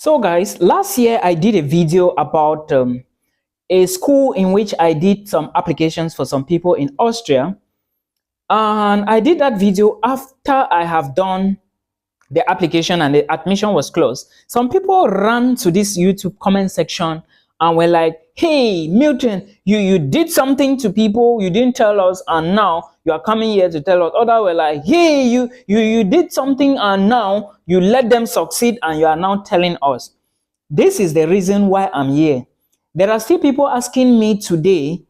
So guys, last year I did a video about a school in which I did some applications for some people in Austria, and I did that video after I have done the application and the admission was closed. Some people ran to this YouTube comment section and were like, hey Milton, you did something to people, you didn't tell us, and now you are coming here to tell us. Others were like, hey, you did something and now you let them succeed and you are now telling us. This is the reason why I'm here. There are still people asking me today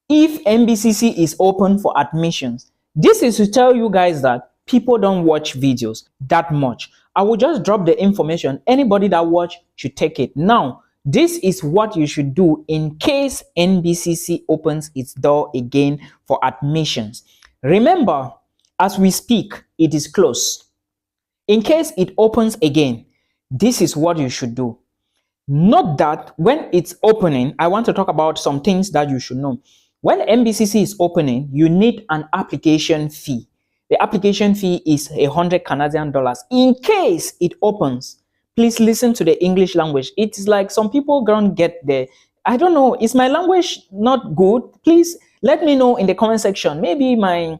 if Nbcc is open for admissions. This is to tell you guys that people don't watch videos that much. I will just drop the information. Anybody that watch should take it. Now, this is what you should do in case Nbcc opens its door again for admissions. Remember, as we speak, it is closed. In case it opens again, this is what you should do. Note that when it's opening, I want to talk about some things that you should know. When Nbcc is opening, you need an application fee. The application fee is 100 Canadian dollars. In case it opens, please listen to the English language. It's like some people don't get the, I don't know, is my language not good? Please let me know in the comment section. Maybe my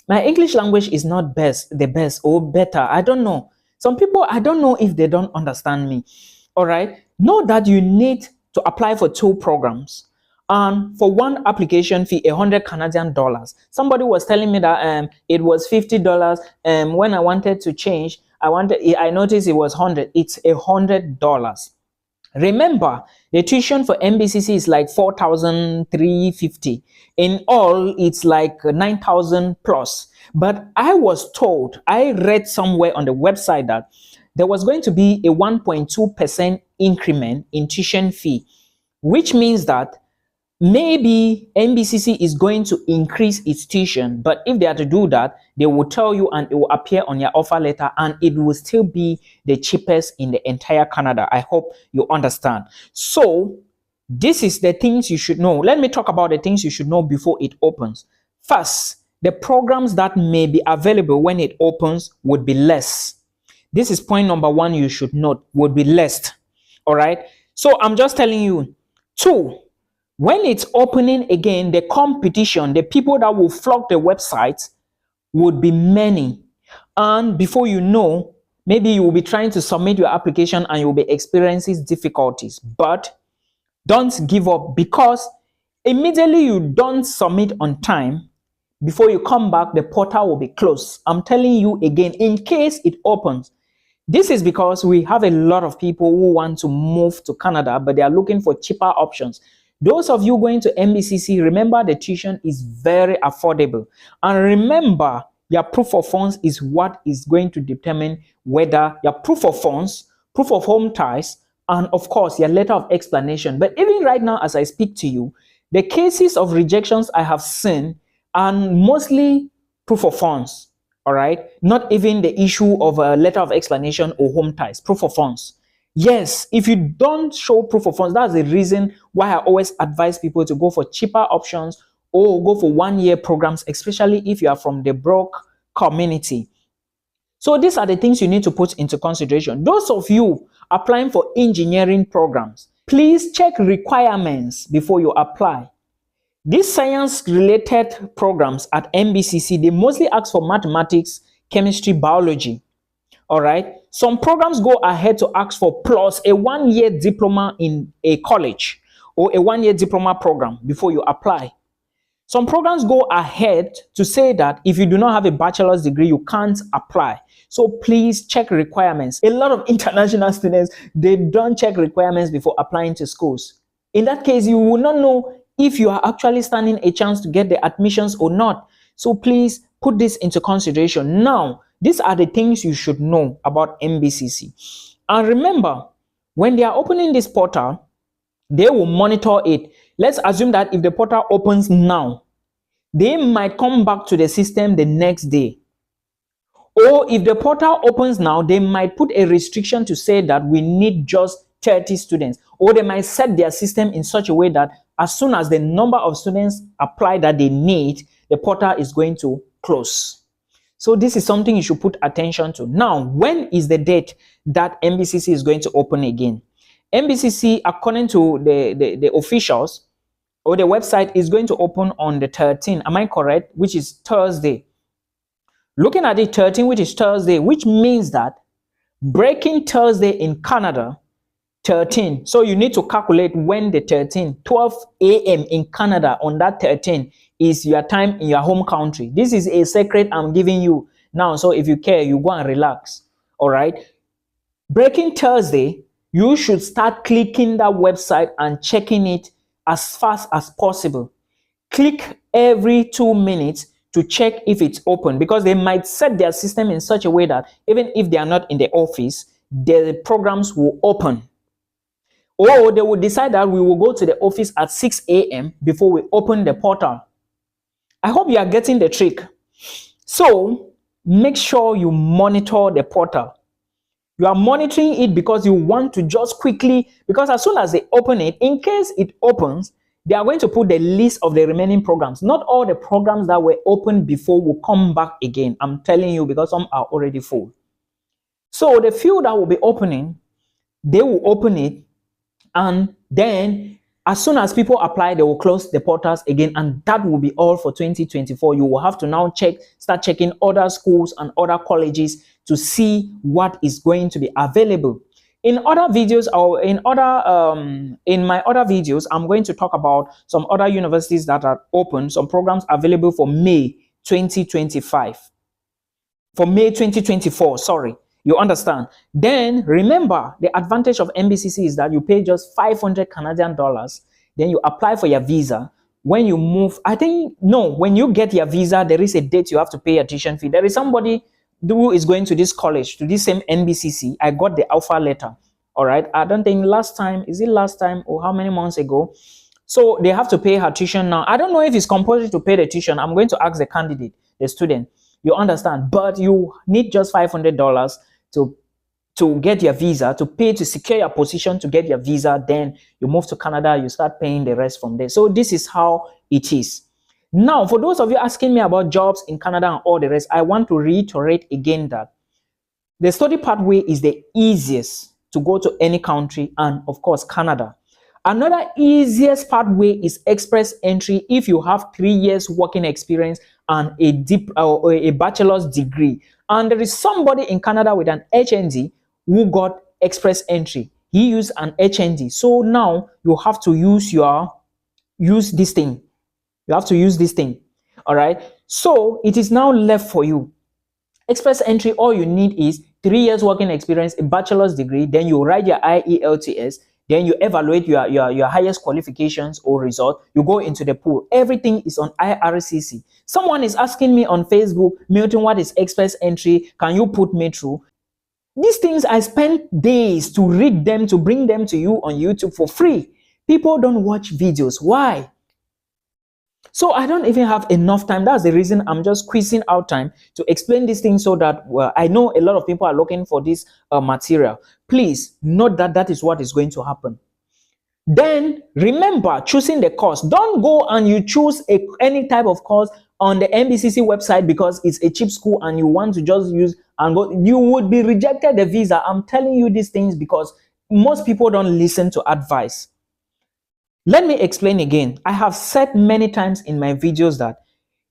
English language is not the best or better. I don't know. Some people, I don't know if they don't understand me. All right. Know that you need to apply for 2 programs. And for one application fee, 100 Canadian dollars. Somebody was telling me that it was $50. When I wanted to change, I noticed it was 100. It's $100. Remember, the tuition for Nbcc is like 4,350. In all, it's like 9,000 plus. But I was told, I read somewhere on the website that there was going to be a 1.2% increment in tuition fee, which means that maybe Nbcc is going to increase its tuition, but if they are to do that, they will tell you and it will appear on your offer letter and it will still be the cheapest in the entire Canada. I hope you understand. So this is the things you should know. Let me talk about the things you should know before it opens. First, the programs that may be available when it opens would be less. This is point number 1 you should note, would be less. All right. So I'm just telling you. 2, when it's opening again, the competition, the people that will flock the website would be many. And before you know, maybe you will be trying to submit your application and you'll be experiencing difficulties. But don't give up, because immediately you don't submit on time, before you come back, the portal will be closed. I'm telling you again, in case it opens. This is because we have a lot of people who want to move to Canada, but they are looking for cheaper options. Those of you going to Nbcc, remember the tuition is very affordable. And remember, your proof of funds is what is going to determine whether your proof of funds, proof of home ties, and of course, your letter of explanation. But even right now, as I speak to you, the cases of rejections I have seen are mostly proof of funds. All right, not even the issue of a letter of explanation or home ties, proof of funds. Yes, if you don't show proof of funds, that's the reason why I always advise people to go for cheaper options or go for 1-year programs, especially if you are from the broke community. So these are the things you need to put into consideration. Those of you applying for engineering programs, please check requirements before you apply. These science-related programs at Nbcc, they mostly ask for mathematics, chemistry, biology. All right. Some programs go ahead to ask for plus a 1-year diploma in a college or a 1-year diploma program before you apply. Some programs go ahead to say that if you do not have a bachelor's degree, you can't apply. So please check requirements. A lot of international students, they don't check requirements before applying to schools. In that case, you will not know if you are actually standing a chance to get the admissions or not. So please put this into consideration. Now, these are the things you should know about Nbcc. And remember, when they are opening this portal, they will monitor it. Let's assume that if the portal opens now, they might come back to the system the next day. Or if the portal opens now, they might put a restriction to say that we need just 30 students. Or they might set their system in such a way that as soon as the number of students apply that they need, the portal is going to close. So this is something you should put attention to. Now, when is the date that NBCC is going to open again? NBCC, according to the officials or the website, is going to open on the 13th. Am I correct? Which is Thursday. Looking at it, 13, which is Thursday, which means that breaking Thursday in Canada, 13. So you need to calculate when the 13, 12 a.m. in Canada on that 13 is your time in your home country. This is a secret I'm giving you now. So if you care, you go and relax. All right. Breaking Thursday, you should start clicking that website and checking it as fast as possible. Click every 2 minutes to check if it's open, because they might set their system in such a way that even if they are not in the office, the programs will open. Or they will decide that we will go to the office at 6 a.m. before we open the portal. I hope you are getting the trick. So make sure you monitor the portal. You are monitoring it because you want to just quickly, because as soon as they open it, in case it opens, they are going to put the list of the remaining programs. Not all the programs that were open before will come back again. I'm telling you, because some are already full. So the few that will be opening, they will open it, and then as soon as people apply, they will close the portals again, and that will be all for 2024. You will have to now start checking other schools and other colleges to see what is going to be available. In other videos, or in my other videos, I'm going to talk about some other universities that are open, some programs available for May 2025. For May 2024, sorry. You understand? Then remember, the advantage of NBCC is that you pay just 500 Canadian dollars. Then you apply for your visa. When you move, when you get your visa, there is a date you have to pay a tuition fee. There is somebody who is going to this college, to this same NBCC. I got the offer letter. All right. I don't think last time or how many months ago? So they have to pay her tuition now. I don't know if it's compulsory to pay the tuition. I'm going to ask the candidate, the student. You understand? But you need just $500 to get your visa, to pay to secure your position to get your visa. Then you move to Canada, you start paying the rest from there. So this is how it is. Now, for those of you asking me about jobs in Canada and all the rest, I want to reiterate again that the study pathway is the easiest to go to any country, and of course, Canada. Another easiest pathway is express entry if you have 3 years working experience and a bachelor's degree. And there is somebody in Canada with an HND who got express entry. He used an HND. So now you have to use this thing. You have to use this thing. All right. So it is now left for you. Express entry, all you need is 3 years working experience, a bachelor's degree. Then you write your IELTS. Then you evaluate your highest qualifications or result. You go into the pool. Everything is on IRCC. Someone is asking me on Facebook, Milton, what is express entry? Can you put me through? These things, I spent days to read them, to bring them to you on YouTube for free. People don't watch videos. Why? So I don't even have enough time. That's the reason I'm just squeezing out time to explain these things, so that I know a lot of people are looking for this material. Please note that that is what is going to happen. Then remember, choosing the course. Don't go and you choose any type of course on the Nbcc website because it's a cheap school and you want to just use and go. You would be rejected the visa. I'm telling you these things because most people don't listen to advice. Let me explain again. I have said many times in my videos that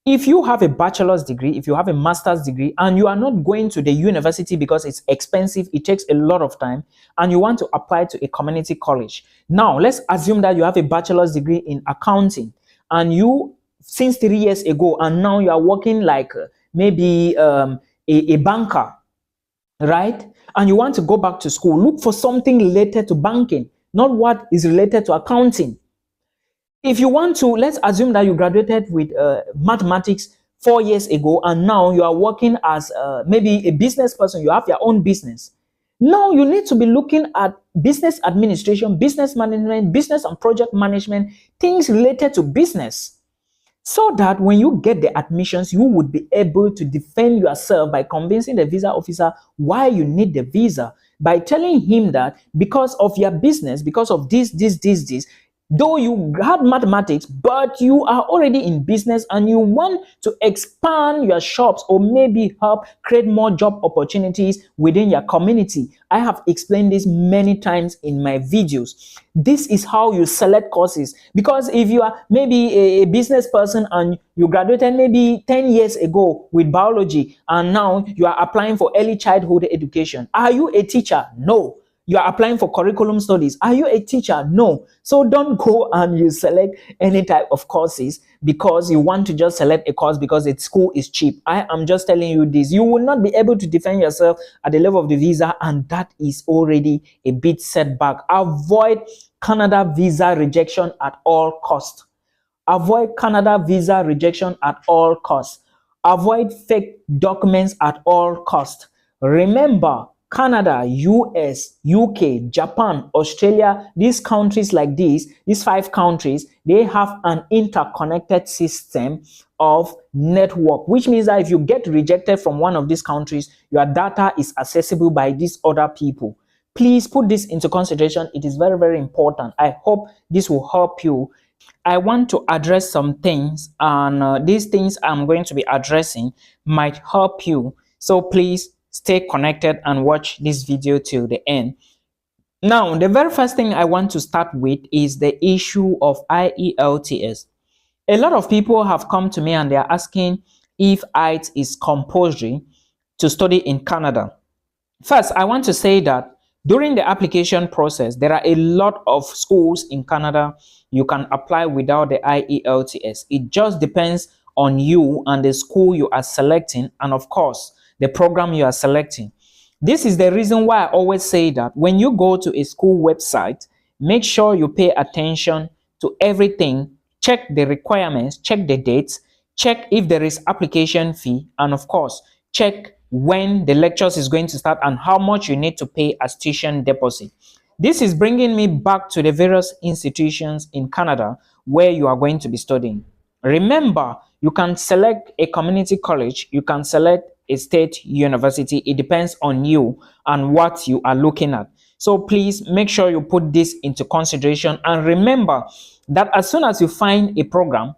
if you have a bachelor's degree, if you have a master's degree, and you are not going to the university because it's expensive, it takes a lot of time, and you want to apply to a community college. Now, let's assume that you have a bachelor's degree in accounting, and you, since 3 years ago, and now you are working like maybe a banker, right? And you want to go back to school, look for something related to banking, not what is related to accounting. If you want to, let's assume that you graduated with mathematics 4 years ago, and now you are working as maybe a business person, you have your own business. Now you need to be looking at business administration, business management, business and project management, things related to business, so that when you get the admissions, you would be able to defend yourself by convincing the visa officer why you need the visa, by telling him that because of your business, because of this, Though you had mathematics, but you are already in business and you want to expand your shops or maybe help create more job opportunities within your community. I have explained this many times in my videos. This is how you select courses, because if you are maybe a business person and you graduated maybe 10 years ago with biology and now you are applying for early childhood education, are you a teacher? No. You are applying for curriculum studies. Are you a teacher? No. So don't go and you select any type of courses because you want to just select a course because its school is cheap. I am just telling you this. You will not be able to defend yourself at the level of the visa, and that is already a bit setback. Avoid Canada visa rejection at all costs. Avoid Canada visa rejection at all costs. Avoid fake documents at all costs. Remember, Canada, US, UK, Japan, Australia, these countries like these 5 countries, they have an interconnected system of network, which means that if you get rejected from one of these countries, your data is accessible by these other people. Please put this into consideration. It is very, very important. I hope this will help you. I want to address some things, and these things I'm going to be addressing might help you. So please stay connected and watch this video till the end. Now, the very first thing I want to start with is the issue of IELTS. A lot of people have come to me and they are asking if IELTS is compulsory to study in Canada. First, I want to say that during the application process, there are a lot of schools in Canada you can apply without the IELTS. It just depends on you and the school you are selecting, and of course, the program you are selecting. This is the reason why I always say that when you go to a school website, make sure you pay attention to everything. Check the requirements, check the dates, check if there is application fee, and of course, check when the lectures is going to start and how much you need to pay as tuition deposit. This is bringing me back to the various institutions in Canada where you are going to be studying. Remember, you can select a community college, you can select a state university. It depends on you and what you are looking at. So please make sure you put this into consideration, and remember that as soon as you find a program,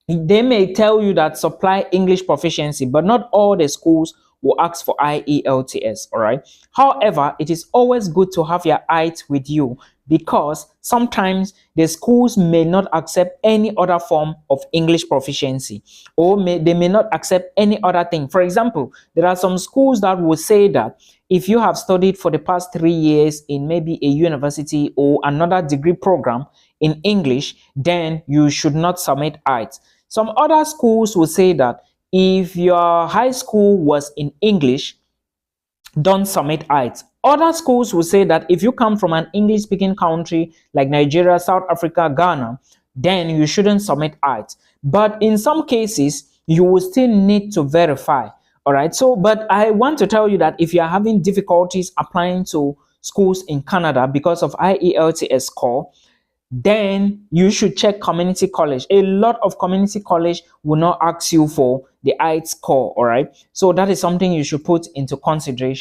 they may tell you that supply English proficiency, but not all the schools will ask for IELTS, all right? However, it is always good to have your IELTS with you, because sometimes the schools may not accept any other form of English proficiency, or they may not accept any other thing. For example, there are some schools that will say that if you have studied for the past 3 years in maybe a university or another degree program in English, then you should not submit IELTS. Some other schools will say that if your high school was in English, don't submit IELTS. Other schools will say that if you come from an English-speaking country like Nigeria, South Africa, Ghana, then you shouldn't submit IELTS. But in some cases, you will still need to verify. All right. So, but I want to tell you that if you are having difficulties applying to schools in Canada because of IELTS score, then you should check community college. A lot of community college will not ask you for the IELTS score. All right. So that is something you should put into consideration.